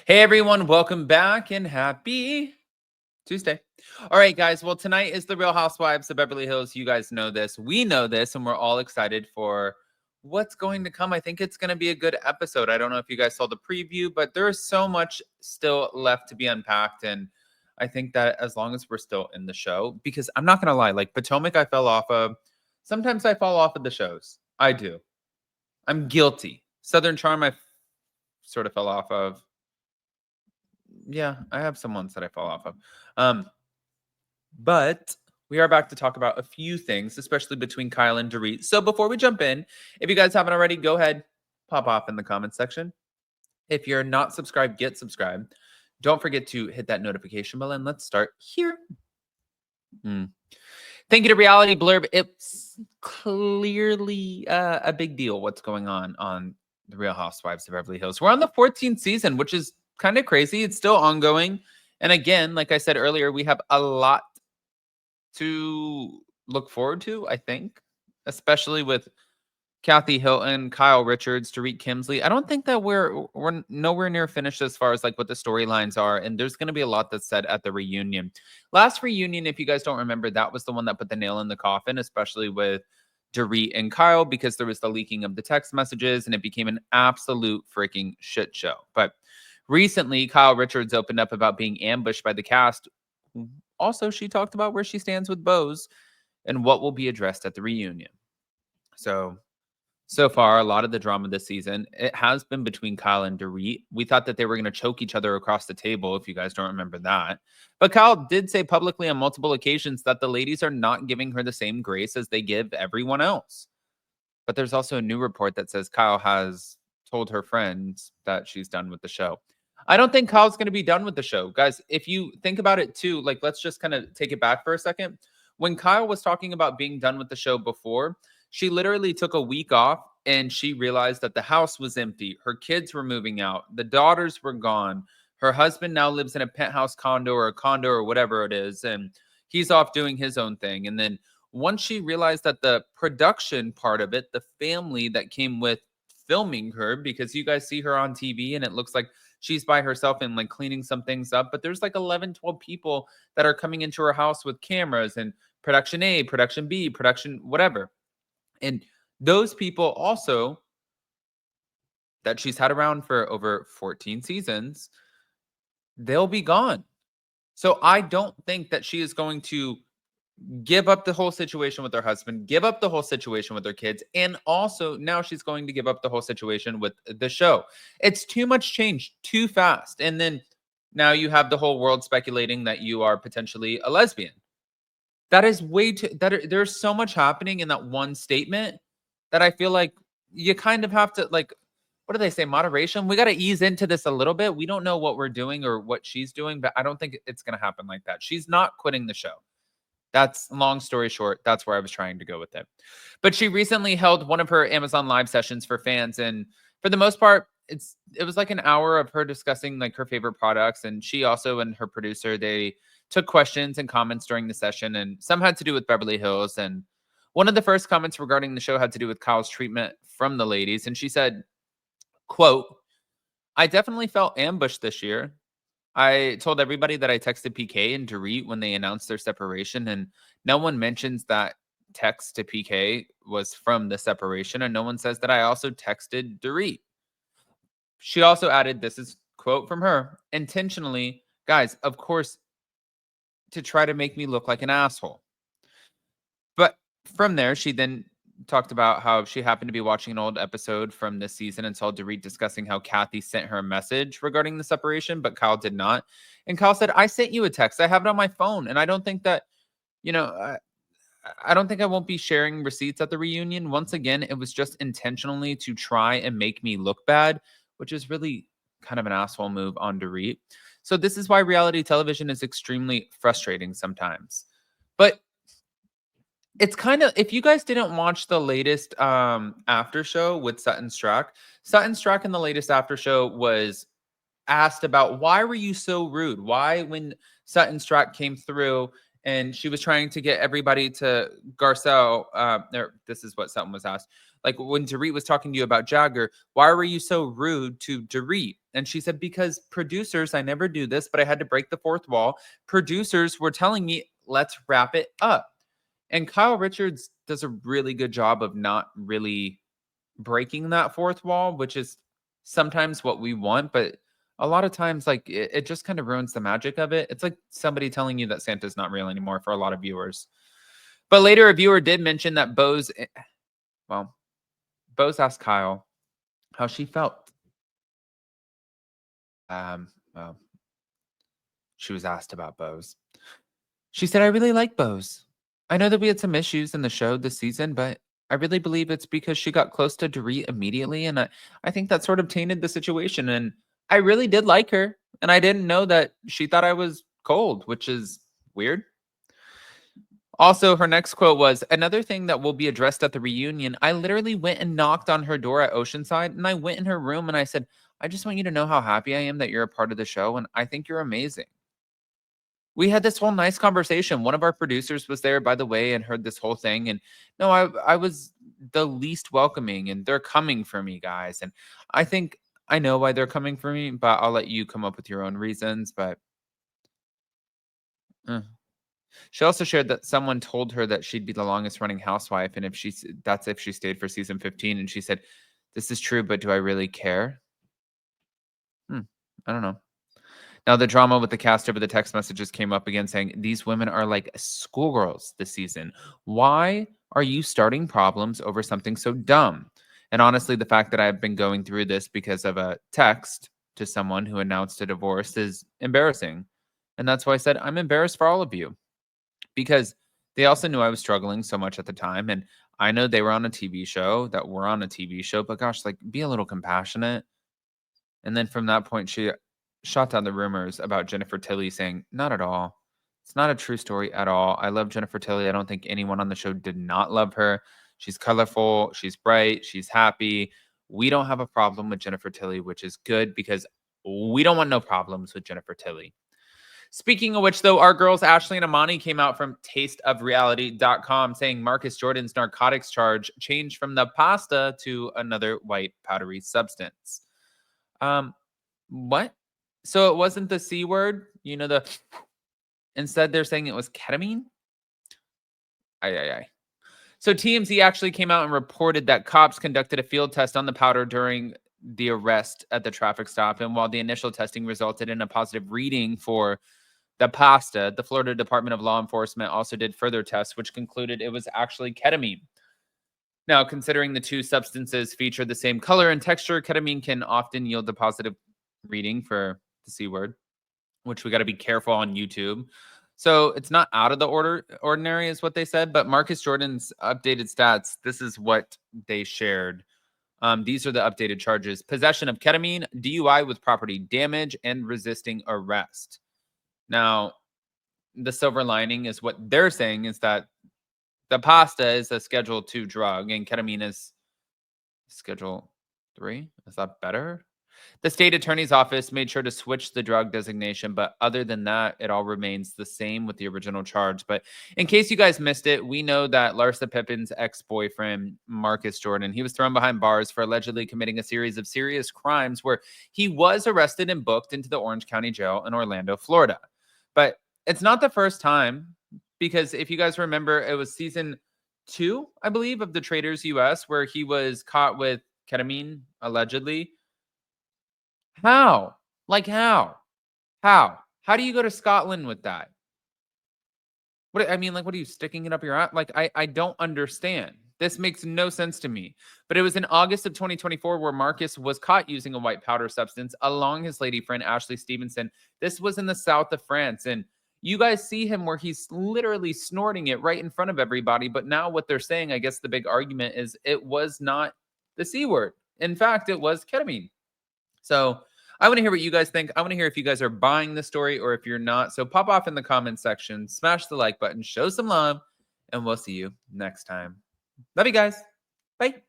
Hey everyone, welcome back and happy Tuesday. All right, guys. Well, tonight is the Real Housewives of Beverly Hills. You guys know this. We know this, and we're all excited for what's going to come. I think it's going to be a good episode. I don't know if you guys saw the preview, but there is so much still left to be unpacked. And I think that as long as we're still in the show, because I'm not going to lie, like Potomac, I fell off of. Sometimes I fall off of the shows. I do. I'm guilty. Southern Charm, I sort of fell off of. Yeah, I have some ones that I fall off of. Um, but we are back to talk about a few things, especially between Kyle and Dorit. So before we jump in, if you guys haven't already, go ahead, pop off in the comments section. If you're not subscribed, get subscribed. Don't forget to hit that notification bell, and let's start here. Thank you to Reality Blurb. It's clearly a big deal what's going on The Real Housewives of Beverly Hills. We're on the 14th season, which is kind of crazy. It's still ongoing. And again, like I said earlier, we have a lot to look forward to, I think, especially with Kathy Hilton, Kyle Richards, Dorit Kimsley. I don't think that we're nowhere near finished as far as like what the storylines are, and there's going to be a lot that's said at the reunion. Last reunion, if you guys don't remember, that was the one that put the nail in the coffin, especially with Dorit and Kyle, because there was the leaking of the text messages, and it became an absolute freaking shit show. But recently, Kyle Richards opened up about being ambushed by the cast. Also, she talked about where she stands with Bose and what will be addressed at the reunion. So far, a lot of the drama this season, it has been between Kyle and Dorit. We thought that they were going to choke each other across the table, if you guys don't remember that. But Kyle did say publicly on multiple occasions that the ladies are not giving her the same grace as they give everyone else. But there's also a new report that says Kyle has told her friends that she's done with the show. I don't think Kyle's going to be done with the show. Guys, if you think about it too, like let's just kind of take it back for a second. When Kyle was talking about being done with the show before, she literally took a week off and she realized that the house was empty. Her kids were moving out. The daughters were gone. Her husband now lives in a penthouse condo or a condo or whatever it is. And he's off doing his own thing. And then once she realized that the production part of it, the family that came with filming her, because you guys see her on TV and it looks like she's by herself and like cleaning some things up. But there's like 11, 12 people that are coming into her house with cameras and production A, production B, production whatever. And those people also that she's had around for over 14 seasons, they'll be gone. So I don't think that she is going to give up the whole situation with her husband, give up the whole situation with her kids, and also now she's going to give up the whole situation with the show. It's too much change too fast. And then now you have the whole world speculating that you are potentially a lesbian. That is way too there's so much happening in that one statement that I feel like you kind of have to like, what do they say? Moderation. We got to ease into this a little bit. We don't know what we're doing or what she's doing, but I don't think it's going to happen like that. She's not quitting the show. That's long story short. That's where I was trying to go with it. But she recently held one of her Amazon Live sessions for fans, and for the most part, it was like an hour of her discussing like her favorite products, and she also and her producer, they took questions and comments during the session, and some had to do with Beverly Hills. And one of the first comments regarding the show had to do with Kyle's treatment from the ladies, and she said, quote, "I definitely felt ambushed this year. I told everybody that I texted PK and Dorit when they announced their separation, and no one mentions that text to PK was from the separation, and no one says that I also texted Dorit." She also added, this is quote from her, "Intentionally, guys, of course, to try to make me look like an asshole." But from there, she then talked about how she happened to be watching an old episode from this season and saw Dorit discussing how Kathy sent her a message regarding the separation, but Kyle did not. And Kyle said, "I sent you a text. I have it on my phone. And I don't think that, you know, I don't think I won't be sharing receipts at the reunion." Once again, it was just intentionally to try and make me look bad, which is really kind of an asshole move on Dorit. So this is why reality television is extremely frustrating sometimes. But it's kind of, if you guys didn't watch the latest after show with Sutton Strack in the latest after show was asked about, why were you so rude? Why, when Sutton Strack came through and she was trying to get everybody to Garcelle. This is what something was asked. Like when Dorit was talking to you about Jagger, why were you so rude to Dorit? And she said, because producers, I never do this, but I had to break the fourth wall. Producers were telling me, let's wrap it up. And Kyle Richards does a really good job of not really breaking that fourth wall, which is sometimes what we want, but a lot of times like it just kind of ruins the magic of it. It's like somebody telling you that Santa's not real anymore for a lot of viewers. But later a viewer did mention that Bose asked Kyle how she felt. Well, she was asked about Bose. She said, I really like Bose. I know that we had some issues in the show this season, but I really believe it's because she got close to Dorit immediately. And I think that sort of tainted the situation. And I really did like her. And I didn't know that she thought I was cold, which is weird. Also, her next quote was, another thing that will be addressed at the reunion, I literally went and knocked on her door at Oceanside, and I went in her room and I said, I just want you to know how happy I am that you're a part of the show, and I think you're amazing. We had this whole nice conversation. One of our producers was there, by the way, and heard this whole thing. And no, I was the least welcoming, and they're coming for me, guys. And I think I know why they're coming for me, but I'll let you come up with your own reasons. But she also shared that someone told her that she'd be the longest running housewife, and if she stayed for season 15. And she said, "This is true, but do I really care?" I don't know. Now, the drama with the cast over the text messages came up again, saying, these women are like schoolgirls this season. Why are you starting problems over something so dumb? And honestly, the fact that I've been going through this because of a text to someone who announced a divorce is embarrassing. And that's why I said, I'm embarrassed for all of you. Because they also knew I was struggling so much at the time. And I know they were on a TV show, but gosh, like, be a little compassionate. And then from that point, she shot down the rumors about Jennifer Tilly, saying, not at all. It's not a true story at all. I love Jennifer Tilly. I don't think anyone on the show did not love her. She's colorful. She's bright. She's happy. We don't have a problem with Jennifer Tilly, which is good because we don't want no problems with Jennifer Tilly. Speaking of which, though, our girls Ashley and Amani came out from tasteofreality.com saying Marcus Jordan's narcotics charge changed from the pasta to another white powdery substance. What? So it wasn't the C word, instead they're saying it was ketamine? So TMZ actually came out and reported that cops conducted a field test on the powder during the arrest at the traffic stop. And while the initial testing resulted in a positive reading for the pasta, the Florida Department of Law Enforcement also did further tests, which concluded it was actually ketamine. Now, considering the two substances feature the same color and texture, ketamine can often yield a positive reading for the C word, which we got to be careful on YouTube. So it's not out of the ordinary is what they said, but Marcus Jordan's updated stats, this is what they shared. These are the updated charges: possession of ketamine, DUI with property damage, and resisting arrest. Now, the silver lining is what they're saying is that the pasta is a Schedule 2 drug and ketamine is Schedule 3. Is that better? The state attorney's office made sure to switch the drug designation, but other than that, it all remains the same with the original charge. But in case you guys missed it, we know that Larsa Pippen's ex-boyfriend, Marcus Jordan, he was thrown behind bars for allegedly committing a series of serious crimes where he was arrested and booked into the Orange County Jail in Orlando, Florida. But it's not the first time, because if you guys remember, it was season 2, I believe, of the Traders US, where he was caught with ketamine, allegedly. How? Like how? How? How do you go to Scotland with that? What I mean, like, what are you sticking it up your ass? Like, I don't understand. This makes no sense to me. But it was in August of 2024 where Marcus was caught using a white powder substance along his lady friend Ashley Stevenson. This was in the south of France, and you guys see him where he's literally snorting it right in front of everybody. But now what they're saying, I guess the big argument is it was not the C word. In fact, it was ketamine. So I want to hear what you guys think. I want to hear if you guys are buying the story or if you're not. So pop off in the comments section, smash the like button, show some love, and we'll see you next time. Love you guys. Bye.